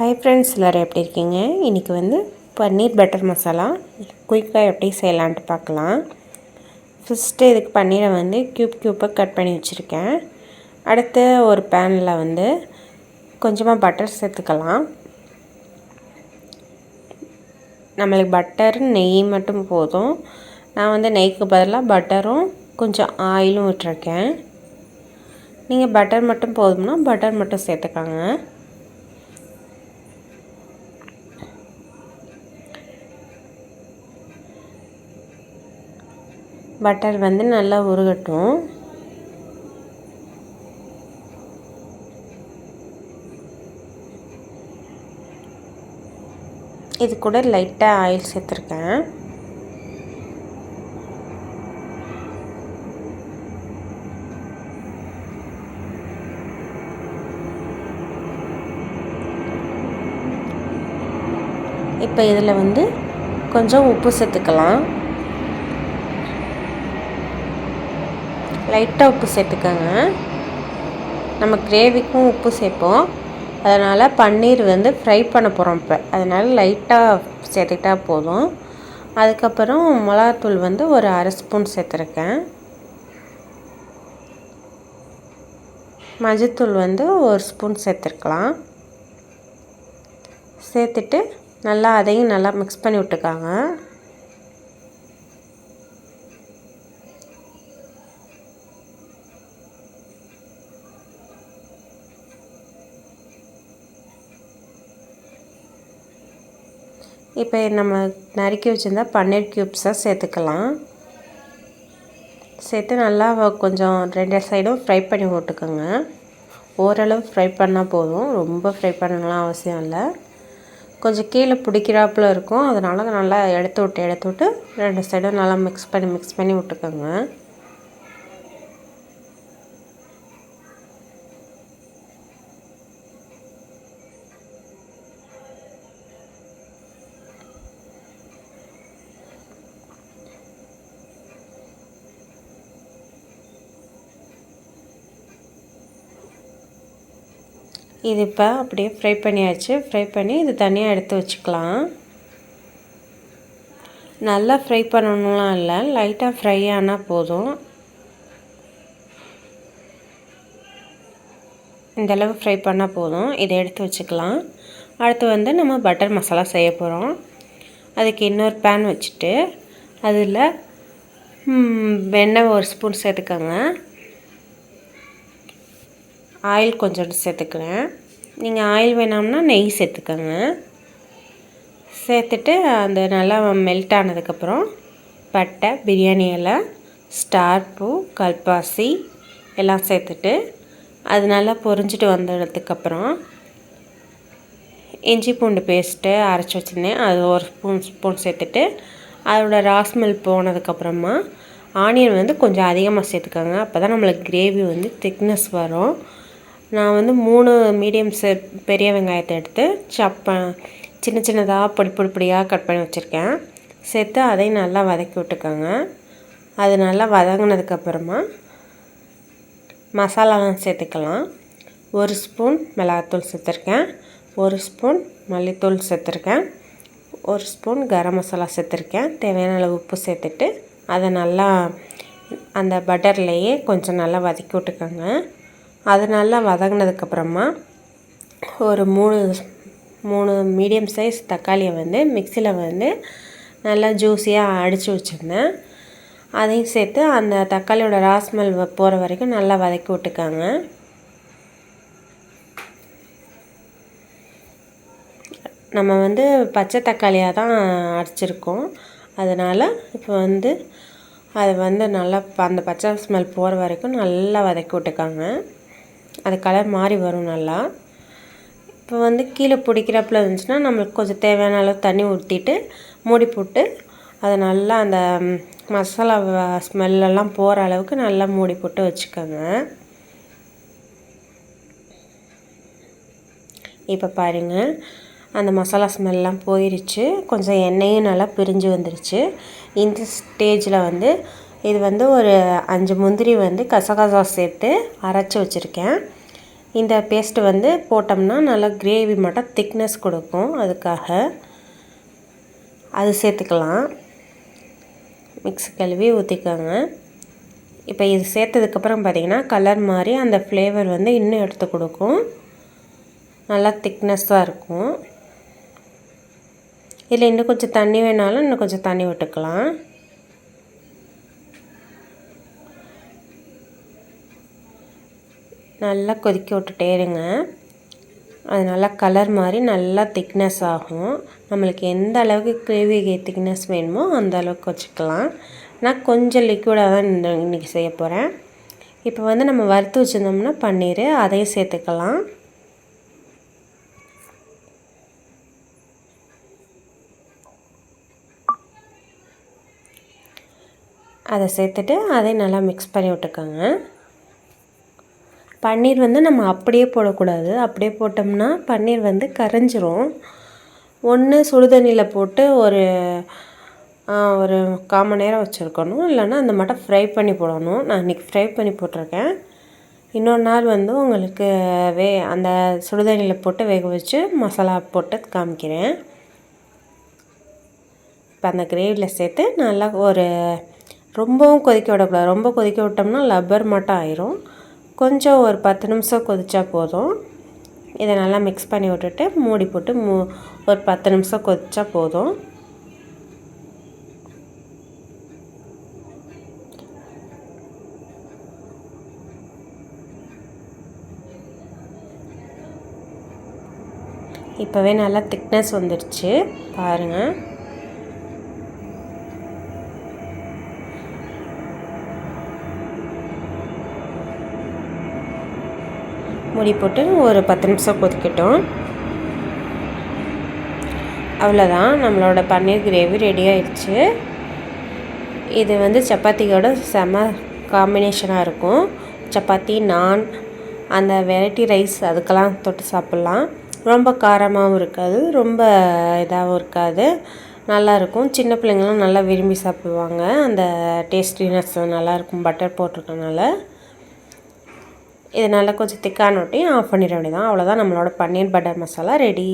Hi friends, எல்லோரும் எப்படி இருக்கீங்க? இன்றைக்கி வந்து பன்னீர் பட்டர் மசாலா குயிக்காக எப்படி செய்யலான்ட்டு பார்க்கலாம். ஃபஸ்ட்டு இதுக்கு பன்னீரை வந்து க்யூப்பாக கட் பண்ணி வச்சுருக்கேன். அடுத்து ஒரு பேனில் வந்து கொஞ்சமாக பட்டர் சேர்த்துக்கலாம். நம்மளுக்கு பட்டர் நெய் மட்டும் போதும். நான் வந்து நெய்க்கு பதிலாக பட்டரும் கொஞ்சம் ஆயிலும் விட்டுருக்கேன். நீங்கள் பட்டர் மட்டும் போதும்னா பட்டர் மட்டும் சேர்த்துக்காங்க. பட்டர் வந்து நல்லா உருகட்டும். இது கூட லைட்டாக ஆயில் சேர்த்துருக்கேன். இப்போ இதில் வந்து கொஞ்சம் உப்பு சேர்த்துக்கலாம். லைட்டாக உப்பு சேர்த்துக்கோங்க. நம்ம கிரேவிக்கும் உப்பு சேர்ப்போம், அதனால் பன்னீர் வந்து ஃப்ரை பண்ண போகிறோம் இப்போ, அதனால் லைட்டாக சேர்த்துக்கிட்டா போதும். அதுக்கப்புறம் மிளகாத்தூள் வந்து ஒரு அரை ஸ்பூன் சேர்த்துருக்கேன். மஞ்சத்தூள் வந்து ஒரு ஸ்பூன் சேர்த்துருக்கலாம். சேர்த்துட்டு நல்லா அதையும் நல்லா மிக்ஸ் பண்ணி விட்டுக்காங்க. இப்போ நம்ம நறுக்கி வச்சுருந்தா பன்னீர் க்யூப்ஸாக சேர்த்துக்கலாம். சேர்த்து நல்லா கொஞ்சம் ரெண்டு சைடும் ஃப்ரை பண்ணி போட்டுக்கோங்க. ஓரளவு ஃப்ரை பண்ணால் போதும், ரொம்ப ஃப்ரை பண்ணலாம் அவசியம் இல்லை. கொஞ்சம் கீழே பிடிக்கிறாப்புல இருக்கும், அதனால் நல்லா எடுத்து விட்டு ரெண்டு சைடும் நல்லா மிக்ஸ் பண்ணி விட்டுக்கோங்க. இது இப்போ அப்படியே ஃப்ரை பண்ணியாச்சு. ஃப்ரை பண்ணி இது தனியாக எடுத்து வச்சுக்கலாம். நல்லா ஃப்ரை பண்ணணும்லாம் இல்லை, லைட்டாக ஃப்ரை ஆனால் போதும். இந்தளவு ஃப்ரை பண்ணால் போதும். இதை எடுத்து வச்சுக்கலாம். அடுத்து வந்து நம்ம பட்டர் மசாலா செய்ய போகிறோம். அதுக்கு இன்னொரு பேன் வச்சுட்டு அதில் எண்ணெய் ஒரு ஸ்பூன் சேர்த்துக்கோங்க. ஆயில் கொஞ்சம் சேர்த்துக்கிறேன். நீங்கள் ஆயில் வேணாம்னா நெய் சேர்த்துக்கோங்க. சேர்த்துட்டு அந்த நல்லா மெல்ட் ஆனதுக்கப்புறம் பட்டை, பிரியாணி இலை, ஸ்டார் பூ, கல்பாசி எல்லாம் சேர்த்துட்டு அது நல்லா பொரிஞ்சிட்டு வந்ததுக்கப்புறம் இஞ்சி பூண்டு பேஸ்ட்டு அரைச்சி வச்சுருந்தேன், அது ஒரு ஸ்பூன் சேர்த்துட்டு அதோட ராஸ்மெல் போனதுக்கப்புறமா ஆனியன் வந்து கொஞ்சம் அதிகமாக சேர்த்துக்கோங்க. அப்போ தான் நம்மளுக்கு கிரேவி வந்து திக்னஸ் வரும். நான் வந்து 3 மீடியம் பெரிய வெங்காயத்தை எடுத்து சின்னதாக பொடியாக கட் பண்ணி வச்சுருக்கேன். சேர்த்து அதையும் நல்லா வதக்கி விட்டுக்கோங்க. அது நல்லா வதங்கினதுக்கப்புறமா மசாலாலாம் சேர்த்துக்கலாம். ஒரு ஸ்பூன் மிளகாத்தூள் சேர்த்துருக்கேன், ஒரு ஸ்பூன் மல்லித்தூள் சேர்த்துருக்கேன், ஒரு ஸ்பூன் கரம் மசாலா சேர்த்துருக்கேன். தேவையான அளவு உப்பு சேர்த்துட்டு அதை நல்லா அந்த பட்டர்லேயே கொஞ்சம் நல்லா வதக்கி விட்டுக்கோங்க. அது நல்லா வதங்கினதுக்கப்புறமா ஒரு 3 மீடியம் சைஸ் தக்காளியை வந்து மிக்சியில் வந்து நல்லா ஜூஸியாக அடித்து வச்சுருந்தேன். அதையும் சேர்த்து அந்த தக்காளியோட ராஸ்மெல் போகிற வரைக்கும் நல்லா வதக்கி விட்டுக்காங்க. நம்ம வந்து பச்சை தக்காளியாக தான் அடிச்சிருக்கோம், அதனால் இப்போ வந்து அது வந்து நல்லா அந்த பச்சை ஸ்மெல் போகிற வரைக்கும் நல்லா வதக்கி விட்டுக்காங்க. அது கலர் மாறி வரும் நல்லா. இப்போ வந்து கீழே பிடிக்கிறாப்புல இருந்துச்சுன்னா நம்மளுக்கு கொஞ்சம் தேவையான அளவு தண்ணி ஊற்றிட்டு மூடி போட்டு அதை நல்லா அந்த மசாலா ஸ்மெல்லெல்லாம் போகிற அளவுக்கு நல்லா மூடி போட்டு வச்சுக்கோங்க. இப்போ பாருங்கள், அந்த மசாலா ஸ்மெல்லாம் போயிடுச்சு, கொஞ்சம் எண்ணெயும் நல்லா பிரிஞ்சு வந்துருச்சு. இந்த ஸ்டேஜில் வந்து இது வந்து ஒரு 5 முந்திரி வந்து கசகசா சேர்த்து அரைச்சி வச்சுருக்கேன். இந்த பேஸ்ட்டு வந்து போட்டோம்னா நல்லா கிரேவி மட்டும் திக்னஸ் கொடுக்கும், அதுக்காக அது சேர்த்துக்கலாம். மிக்ஸி கழுவி ஊற்றிக்கோங்க. இப்போ இது சேர்த்ததுக்கப்புறம் பார்த்திங்கன்னா கலர் மாதிரி அந்த ஃப்ளேவர் வந்து இன்னும் எடுத்து கொடுக்கும், நல்லா திக்னஸ்ஸாக இருக்கும். இதில் இன்னும் கொஞ்சம் தண்ணி வேணாலும் இன்னும் கொஞ்சம் தண்ணி விட்டுக்கலாம். நல்லா கொதிக்க விட்டுட்டே இருங்க. அது நல்லா கலர் மாதிரி நல்லா திக்னஸ் ஆகும். நம்மளுக்கு எந்த அளவுக்கு கிரேவி திக்னஸ் வேணுமோ அந்த அளவுக்கு வச்சுக்கலாம். நான் கொஞ்சம் லிக்விடாக தான் இன்றைக்கி செய்ய போகிறேன். இப்போ வந்து நம்ம வறுத்து வச்சுருந்தோம்னா பன்னீர் அதையும் சேர்த்துக்கலாம். அதை சேர்த்துட்டு அதையும் நல்லா மிக்ஸ் பண்ணி விட்டுக்கோங்க. பன்னீர் வந்து நம்ம அப்படியே போடக்கூடாது, அப்படியே போட்டோம்னா பன்னீர் வந்து கரைஞ்சிரும். ஒன்று சுடுதண்ணியில் போட்டு ஒரு 1/4 மணி நேரம் வச்சுருக்கணும், இல்லைன்னா அந்த மட்டும் ஃப்ரை பண்ணி போடணும். நான் இன்றைக்கி ஃப்ரை பண்ணி போட்டிருக்கேன். இன்னொரு நாள் வந்து உங்களுக்கு அந்த சுடுதண்ணியில் போட்டு வேக வச்சு மசாலா போட்டு காமிக்கிறேன். இப்போ அந்த கிரேவியில் சேர்த்து நல்லா ரொம்பவும் கொதிக்க விடக்கூடாது. ரொம்ப கொதிக்க விட்டோம்னா லப்பர் மட்டும் ஆயிரும். கொஞ்சம் ஒரு 10 நிமிஷம் கொதிச்சா போதும். இதை நல்லா மிக்ஸ் பண்ணி விட்டுட்டு மூடி போட்டு ஒரு 10 நிமிஷம் கொதிச்சா போதும். இப்போவே நல்லா திக்னஸ் வந்துடுச்சு பாருங்கள். மூடி போட்டு ஒரு 10 நிமிஷம் கொதிக்கட்டும். அவ்வளோதான், நம்மளோட பன்னீர் கிரேவி ரெடி ஆயிடுச்சு. இது வந்து சப்பாத்தியோட செம காம்பினேஷனாக இருக்கும். சப்பாத்தி, நான், அந்த வெரைட்டி ரைஸ் அதுக்கெல்லாம் தொட்டு சாப்பிட்லாம். ரொம்ப காரமாகவும் இருக்காது, ரொம்ப இதாகவும் இருக்காது, நல்லாயிருக்கும். சின்ன பிள்ளைங்களாம் நல்லா விரும்பி சாப்பிடுவாங்க. அந்த டேஸ்டினஸ் நல்லாயிருக்கும் பட்டர் போட்டிருக்கனால. இது நல்லா கொஞ்சம் திக்கானோட்டி ஆஃப் பண்ணிட வேண்டியதான். அவ்வளோதான், நம்மளோட பன்னீர் பட்டர் மசாலா ரெடி.